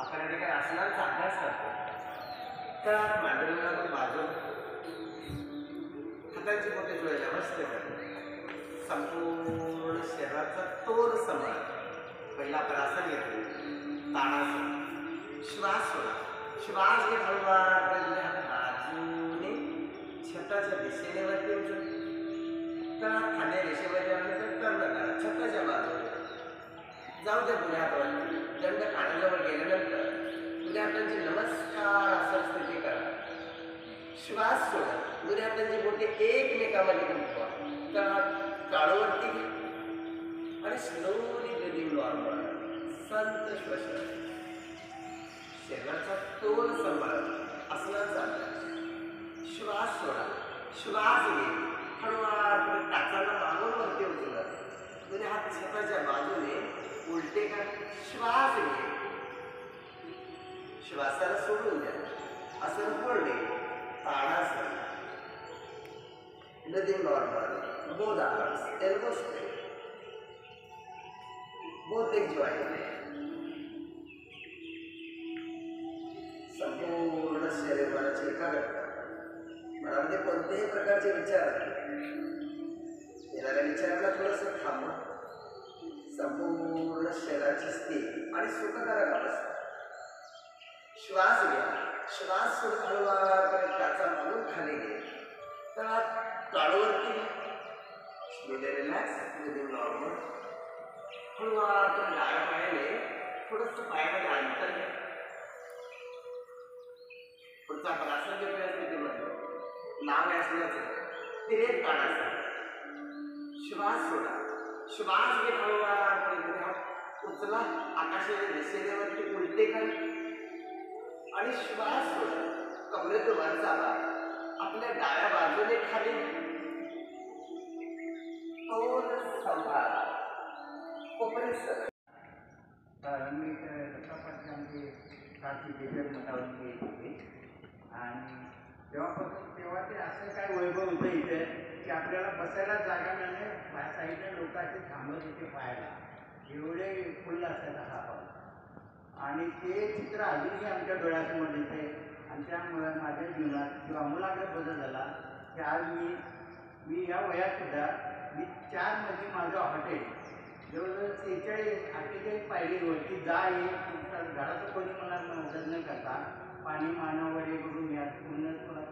आपण एका आसनांचा अभ्यास करतो. तर मांडीला बाजू हातांची बोटे जुळल्या मस्त संपूर्ण शरीराचा तोल सांभाळ. पहिला आपण आसन घेतो ताडासन. श्वास सोडा. श्वास घेत हळूवार बाजूने छताच्या दिशेने वरती उचल. तर खांद्या दिशेमध्ये आले तर टर्न करा छताच्या बाजूने. जाऊ द्या पुढे हातावरती. दंड कानाजवळ गेल्यानंतर पुढे हातांची नमस्कार असं स्थिती करा. श्वास सोडा. पुढे हातांची बोटे एकमेकामध्ये गुंतवा. तर काळोवरती आणि स्लोली ब्रीदिंग नॉर्मल संत श्वसन. शरीराचा तोल सांभाळत आसनाचा अभ्यास. श्वास सोडा. श्वास घे हळूवार टाचाला मागून वरती उचलत. दोन्ही हात छताच्या बाजूने उलटे कर. श्वास घे. श्वासाला सोडून द्या. आसन पडले ताडासन. Breathing normal. Both arms elbow straight. Both leg joint. संपूर्ण शरीर मनाची एकाग्रता. मनामध्ये कोणत्याही प्रकारचे विचार येणाऱ्या विचारांना थोडंसं थांबवा. संपूर्ण शरीराची स्थिती आणि सुखकारक अवस्था. श्वास घ्या. श्वास सोडून हळूवार त्याचा मागून खाली घे. तर काळोवरती स्लोली रिलॅक्स. Breathing normal. हळूवार डाव्या पायाने थोडंसं पायामध्ये अंतर घ्या. पुढचा आपण आसन घेतोय स्थितीमध्ये लांब असण्याचं तिरेक काढायचं. श्वास सोडा. श्वास घेत हळूवार हात उचला आकाशाच्या दिशेने वरती उलटे कर आणि श्वास सोडा. कमरेतून वर जावा. आपल्या डाव्या बाजूने खाली तोल सांभाळा. कोपरे सरळ. मी दत्तापाटी आमची प्राची बेगर मठावरती येत होते आणि तेव्हापासून तेव्हा ते असं काय वैभव होतं इथे की आपल्याला बसायला जागा मिळणे. साईडने लोकांचे थांबत होते पाहायला. एवढे फुल असायचा हा हॉल आणि ते चित्र अजूनही आमच्या डोळ्यासमोर दिसते. आणि त्यामुळे माझ्या जीवनात किंवा आमूलाग्र बदल झाला की आज मी या वयातसुद्धा मी 4 मजली माझं हॉटेल जवळजवळ 46-48 पायरीवरती जा ये. तुमच्या घराचं कोणी मला मदत न करता पाणी मानावर करून या पूर्ण तुला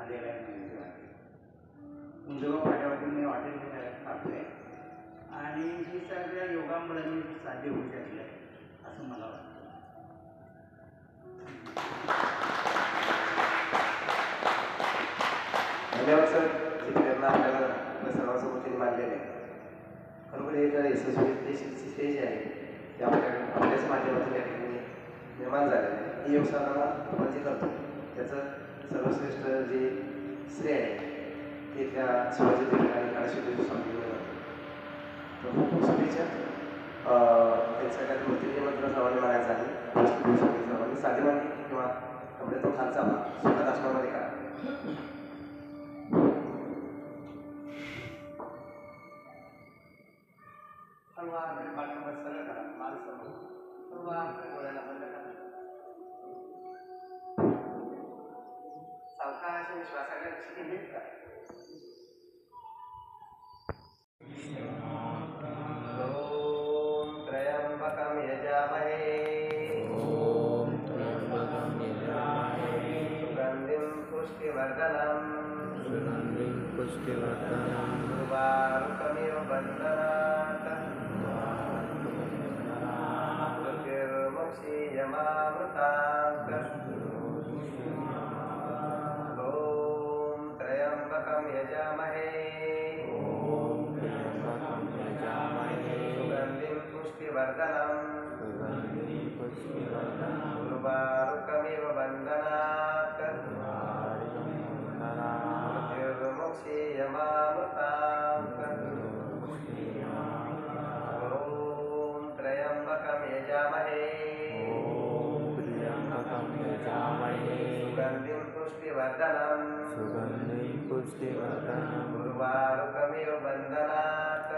आलेलं आहे. उंजगाव फाट्यावरती मी हॉटेल टाकतोय आणि ही सगळ्या योगामुळे मी साध्य होऊ शकलं आहे असं मला वाटतं. धन्यवाद सर. जी प्रेरणा आपल्याला सर्वांसोबतीने मानलेली आहे. खरोखर एक यशस्वी स्टेज आहे ते आपल्याच माध्यमातून या ठिकाणी निर्माण झालेलं आहे. ही योगसाधना आपण जे करतो त्याचं सर्वश्रेष्ठ जे श्रेय आहे ते त्या शिवाजी आणि काळाशी सांगितलं जातं. तर खूप खूप शुभेच्छा. त्यांच्या सगळ्यात मूर्तीचे मंत्र सर्वांनी मानायचा आहे. सर्वांनी साधीमानी किंवा कपडे तो खालचा स्वतः आश्रमामध्ये करा. हळूवार सरळ करा. मान समोर हळूवार डोळ्याला बंद करा. सावकाश श्वासाकडे लक्ष केंद्रित करा. ओम त्र्यंबकं यजामहे. ओम त्र्यंबकं यजामहे. सुगंधिं पुष्टिवर्धनम्. सुगंधिं पुष्टिवर्धनम्. उर्वारुकमिव बन्धनात्. यमामृतात्. ओम त्र्यंबकं यजामहे. ओम त्र्यंबकं यजामहे. सुगंधिं पुष्टिवर्धनम्. सुगंधिं पुष्टिवर्धनम्. उर्वारुकमिव बन्धनात्. मृत्युर्मुक्षीयमामृतात्. ओम त्र्यंबकं यजामहे. सुगंधिं पुष्टिवर्धनम्. सुगंधिं पुष्टिवर्धनम्. उर्वारुकमिव बन्धनात्.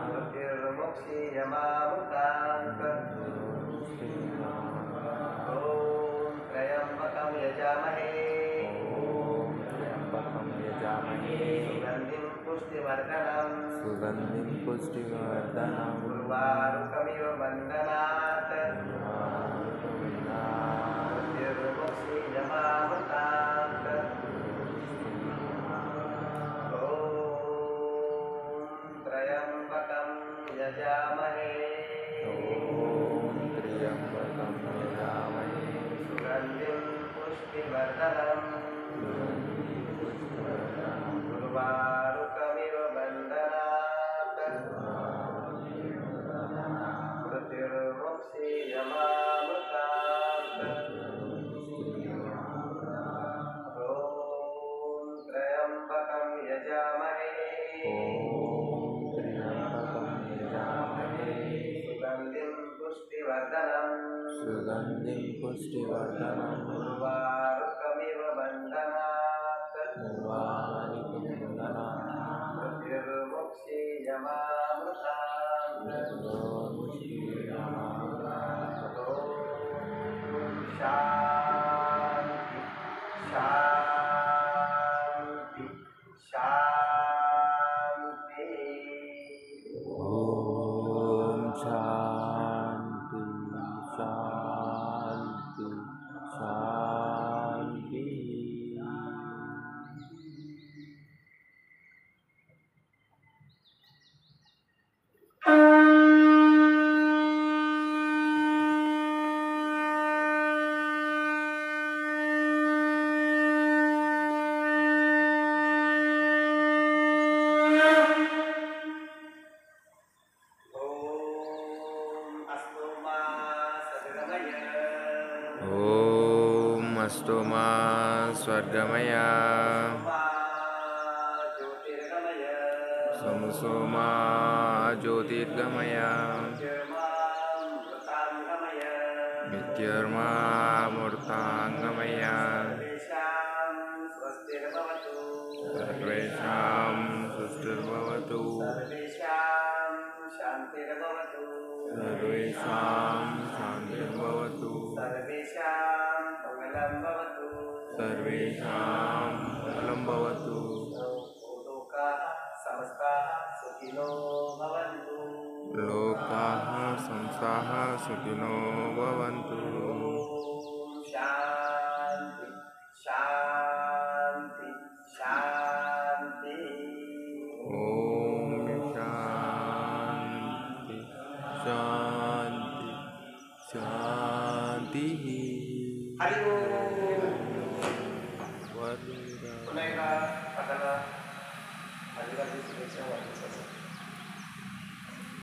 मृत्युर्मुक्षीयमामृतात्. सुगन्धिं पुष्टिवर्धनम् उर्वारुकमिव वन्दनात् मृत्युर्मुक्षीयमामृतात् ॐ त्र्यम्बकं यजामहे त्र्यम्बकं यजामहे सुगन्धिं पुष्टिवर्धनम् उर्वारुकमिव वन्दनात् मृत्युर्मुक्षीयमामृतात् ॐ त्र्यम्बकं यजामहे त्र्यम्बकं यजामहे सुगन्धिं पुष्टिवर्धनम् सुगन्धिं पुष्टिवर्धनम् उर्वारुकमिव वन्दनात् उर्वारुकमिव मृत्युर्मुक्षीयमामृतात् ॐ शान्ति शान्ति शान्ति ॐ शान्ति शान्ति शान्ति ॐ अस्तु मा स्वर्गमय ज्योतिर्गमय समसोमा ज्योतिर्गमय मित्यर्मामूर्ताङ्गमय सर्वेषां सुष्ठुर्भवतु शान्तिर्भवतु सर्वेषां शान्तिर्भवतु मंगलं भवतु सर्वेषां फलं भवतु लोकाः समस्ताः सुखिनो भवन्तु लोकाः संसाः सुखिनो भवन्तु शान्ति शान्ति शान्ति ॐ शान्ति शान्ति शान्तिः हरि ओम वरदा पुनः एकदा पठाला आदिवासी शुभेच्छा वाटत